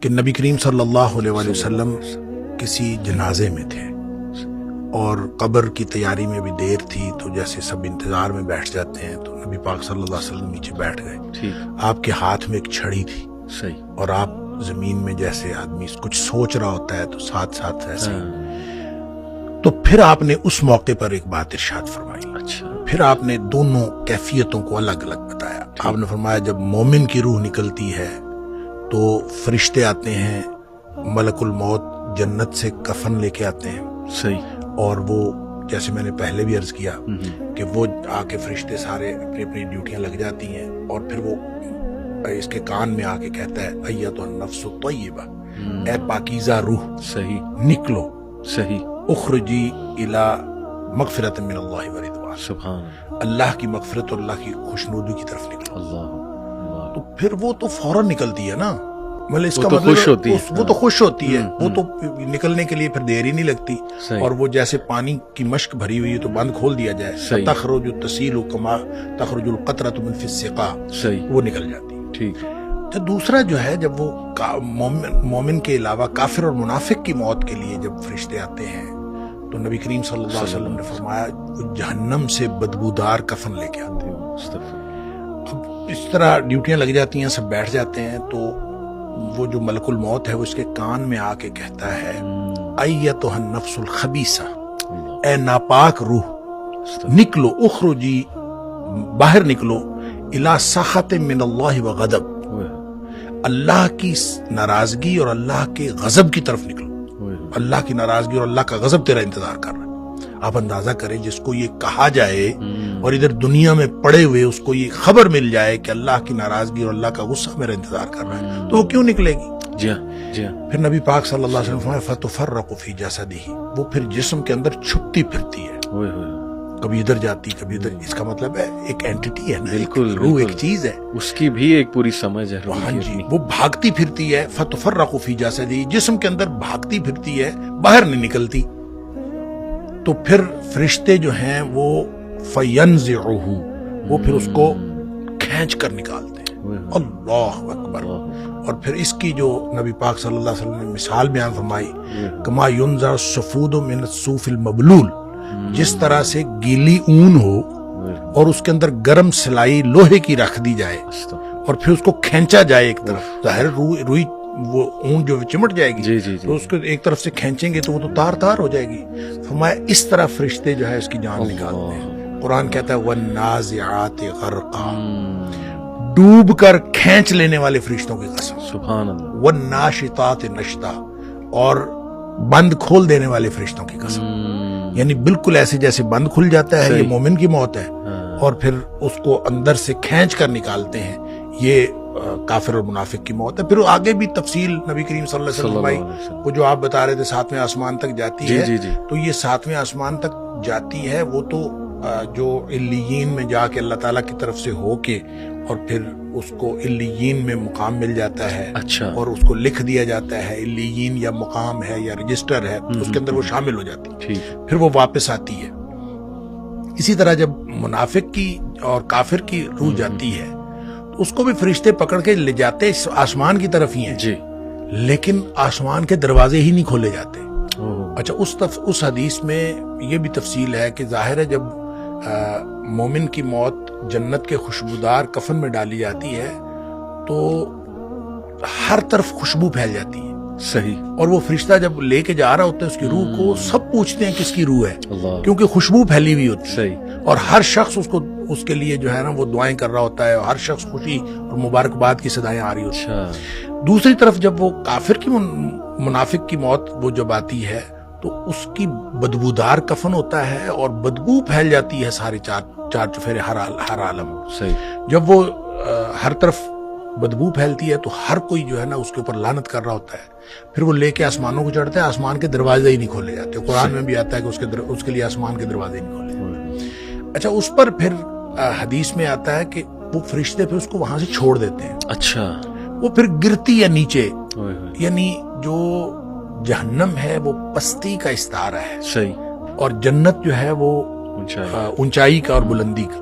کہ نبی کریم صلی اللہ علیہ وآلہ وسلم کسی جنازے میں تھے اور قبر کی تیاری میں بھی دیر تھی، تو جیسے سب انتظار میں بیٹھ جاتے ہیں تو نبی پاک صلی اللہ علیہ وسلم نیچے بیٹھ گئے. آپ کے ہاتھ میں ایک چھڑی تھی اور آپ زمین میں جیسے آدمی کچھ سوچ رہا ہوتا ہے تو ساتھ ساتھ ایسے تو پھر آپ نے اس موقع پر ایک بات ارشاد فرمائی. پھر آپ نے دونوں کیفیتوں کو الگ الگ بتایا. آپ نے فرمایا جب مومن کی روح نکلتی ہے تو فرشتے آتے ہیں، ملک الموت جنت سے کفن لے کے آتے ہیں، اور وہ جیسے میں نے پہلے بھی عرض کیا کہ وہ آ کے فرشتے سارے اپنی اپنی ڈیوٹیاں لگ جاتی ہیں، اور پھر وہ اس کے کان میں آ کے کہتا ہے ایتھا النفس الطیبہ، اے پاکیزہ روح نکلو، اخرجی الی مغفرت من اللہ ورضوان، سبحان اللہ کی مغفرت اور اللہ کی خوشنودی کی طرف نکلو. تو پھر وہ تو فوراً نکلتی ہے نا، مطلب اس کا مطلب وہ تو خوش ہوتی ہے، وہ تو نکلنے کے لیے پھر دیر ہی نہیں لگتی. اور وہ جیسے پانی کی مشک بھری ہوئی ہے تو بند کھول دیا جائے، تخرج تسیل کما تخرج القطرۃ من فی السقا، وہ نکل جاتی. تو دوسرا جو ہے جب وہ مومن کے علاوہ کافر اور منافق کی موت کے لیے جب فرشتے آتے ہیں تو نبی کریم صلی اللہ علیہ وسلم نے فرمایا وہ جہنم سے بدبودار کفن لے کے آتے ہیں. اب اس طرح ڈیوٹیاں لگ جاتی ہیں، سب بیٹھ جاتے ہیں، تو وہ جو ملک الموت ہے وہ اس کے کان میں آ کے کہتا ہے ایتھا النفس الخبیثہ، اے ناپاک روح نکلو، اخرجی باہر نکلو، الی سخط من اللہ وغضب، اللہ کی ناراضگی اور اللہ کے غضب کی طرف نکلو. اللہ کی ناراضگی اور اللہ کا غضب تیرا انتظار کر رہا ہے. آپ اندازہ کریں جس کو یہ کہا جائے اور ادھر دنیا میں پڑے ہوئے اس کو یہ خبر مل جائے کہ اللہ کی ناراضگی اور اللہ کا غصہ میرا انتظار کر رہا ہے، تو وہ کیوں نکلے گی؟ پھر نبی پاک صلی اللہ علیہ وسلم فرمایا فتفرق فی جسدہ، وہ پھر جسم کے اندر چھپتی پھرتی ہے، کبھی ادھر جاتی کبھی ادھر. اس کا مطلب ہے ایک اینٹی ہے نا، بالکل روح ایک چیز ہے، اس کی بھی ایک پوری سمجھ ہے. ہاں جی، وہ بھاگتی پھرتی ہے. فتفرق فی جسدہ، جسم کے اندر بھاگتی پھرتی ہے، باہر نہیں نکلتی. تو پھر فرشتے جو ہیں وہ فینزعہ، وہ پھر اس کو کھینچ کر نکالتے ہیں. اللہ اکبر. اور پھر اس کی جو نبی پاک صلی اللہ علیہ وسلم نے مثال بیان فرمائی، کما ینزع الصفود من الصوف المبلول، جس طرح سے گیلی اون ہو اور اس کے اندر گرم سلائی لوہے کی رکھ دی جائے اور پھر اس کو کھینچا جائے ایک طرف، ظاہر روئی وہ اون جو چمٹ جائے گی تو اس کو ایک طرف سے کھینچیں گے تو وہ تو تار تار ہو جائے گی. فرمایا اس طرح فرشتے جو ہے اس کی جان نکالتے ہیں. قرآن کہتا ہے وَالنَّازِعَاتِ غَرْقًا، ڈوب کر کھینچ لینے والے فرشتوں کی قسم، سبحان اللہ. وَالنَّاشِطَاتِ نَشْطًا، اور بند کھول دینے والے فرشتوں کی قسم. یعنی بالکل ایسے جیسے بند کھل جاتا ہے، یہ مومن کی موت ہے، اور پھر اس کو اندر سے کھینچ کر نکالتے ہیں، یہ کافر اور منافق کی موت ہے. پھر آگے بھی تفصیل نبی کریم صلی اللہ علیہ وسلم بھائی وہ جو آپ بتا رہے تھے 7ویں آسمان تک جاتی ہے، تو یہ 7ویں آسمان تک جاتی ہے، وہ تو جو علیین میں جا کے اللہ تعالیٰ کی طرف سے ہو کے اور پھر اس کو علیین میں مقام مل جاتا ہے، اور اس کو لکھ دیا جاتا ہے. علیین یا مقام ہے یا رجسٹر ہے، اس کے اندر وہ شامل ہو جاتی ہے، پھر وہ واپس آتی ہے. اسی طرح جب منافق کی اور کافر کی روح جاتی ہے تو اس کو بھی فرشتے پکڑ کے لے جاتے آسمان کی طرف ہی ہیں، لیکن آسمان کے دروازے ہی نہیں کھولے جاتے. اچھا، اس حدیث میں یہ بھی تفصیل ہے کہ ظاہر ہے جب مومن کی موت جنت کے خوشبودار کفن میں ڈالی جاتی ہے تو ہر طرف خوشبو پھیل جاتی ہے. صحیح. اور وہ فرشتہ جب لے کے جا رہا ہوتا ہے اس کی روح کو، سب پوچھتے ہیں کس کی روح ہے، کیونکہ خوشبو پھیلی ہوئی ہوتی ہے، اور ہر شخص اس کے لیے جو ہے نا وہ دعائیں کر رہا ہوتا ہے، اور ہر شخص خوشی اور مبارکباد کی صدائیں آ رہی ہوتی ہیں. دوسری طرف جب وہ کافر کی منافق کی موت وہ جب آتی ہے تو اس کی بدبودار کفن ہوتا ہے اور بدبو پھیل جاتی ہے سارے چار چفیرے ہر عالم. جب وہ ہر طرف بدبو پھیلتی ہے تو ہر کوئی جو ہے نا اس کے اوپر لعنت کر رہا ہوتا ہے. پھر وہ لے کے آسمانوں کو چڑھتا ہے، آسمان کے دروازے ہی نہیں کھولے جاتے. قرآن میں بھی آتا ہے کہ اس کے لیے آسمان کے دروازے نہیں کھولے جاتے. اچھا، اس پر پھر حدیث میں آتا ہے کہ وہ فرشتے پھر اس کو وہاں سے چھوڑ دیتے ہیں. اچھا، وہ پھر گرتی ہے نیچے، یعنی جو جہنم ہے وہ پستی کا استعارہ ہے، صحیح، اور جنت جو ہے وہ اونچائی کا اور بلندی کا.